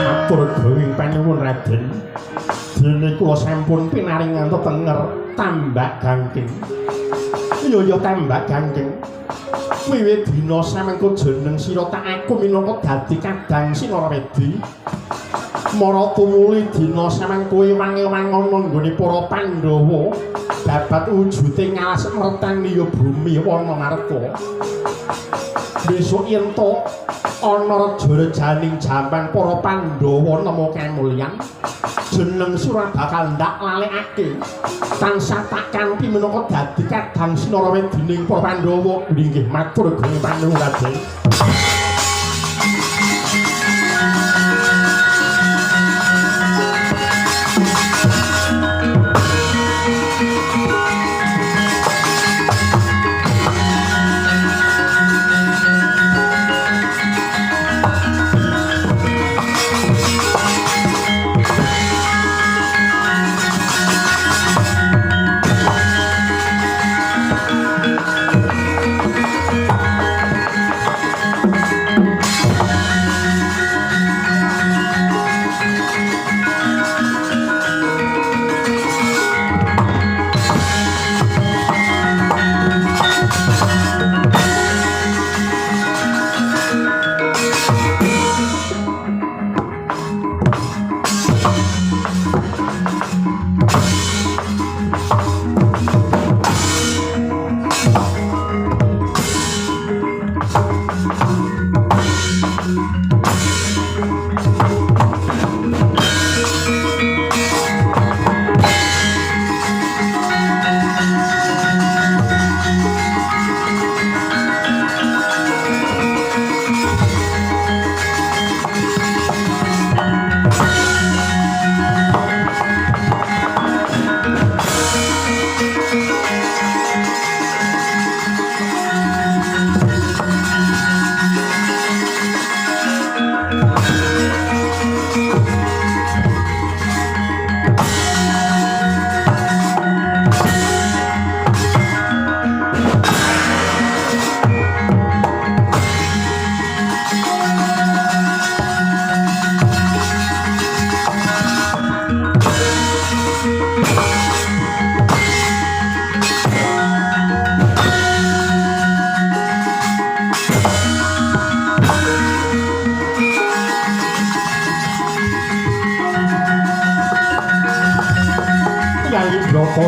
Matur gawing panuwun Raden. Dene kula sampun pinaring ngantos tenger tambak gangking. Ya tambak gangking. Wiwit dina samengko jeneng sira tak aku minangka dadi kadang Sinarawedi. Mara tumuli dina samengko ewang-ewang ana nggone para Pandhawa dapat wujute ngalas mertani ya bumi wana marga. Besok yen to ana raja-rajaning jaman para Pandhawa nemu kamulyan jeneng Sura bakal ndak lalekake tansah tak kanthi minangka dadi kadang Sinarawedining para Pandhawa. Inggih matur gunging panuwun Raden.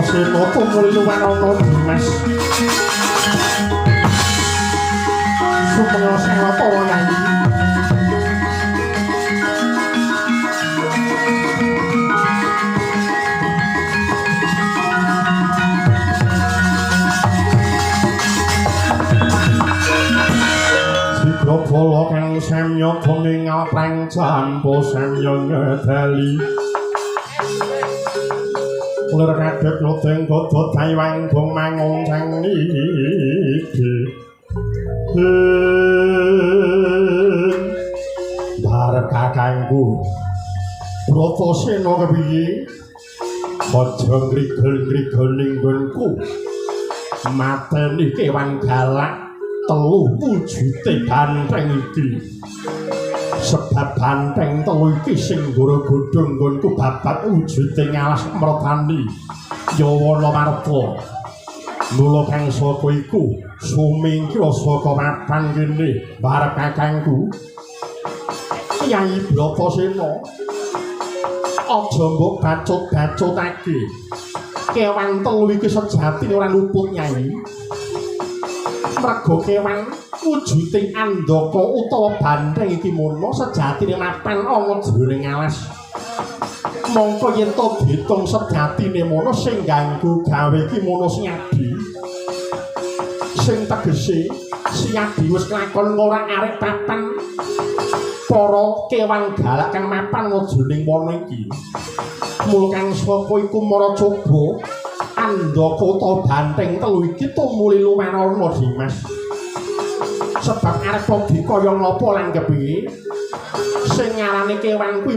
Sena tumuli luwih ana Dimas. Sumengga sewa para yayi. Sigra bala kang samya kuning aprang jampo samya ngedali. Ular kadek lodeng godot taiwang bong mangung sang niki barep kakangku Bratasena kepiye aja ngrigel-ngrigel ning nggonku mateni kewan galak telu wujute banteng iki sebab banteng telu iki sing nggo godhong nggonku babat wujute ngalas mrotani ya wana marga. Mula kang saka iku sumingkira saka papan kene barep kakangku Kyai Bratasena aja mbok bacut-bacutake kewan telu iki sejatine ora luput Nyai. Merga kewan wujuding andaka utawa banteng iki mono sejatine mapan ana jroning alas. Mongko yen to ditung sejatine mono sing ganggu gawe iki mono sing adi. Sing tegese sing adi wis lakon ora arek papan para kewan galak kang mapan ana jroning wana iki. Mul kang saka iku mara coba andaka utawa banteng telu iki tumuli lumarana Dimas. Sebab arep dikaya ngapa lan kepiye sing ngarani kewan kuwi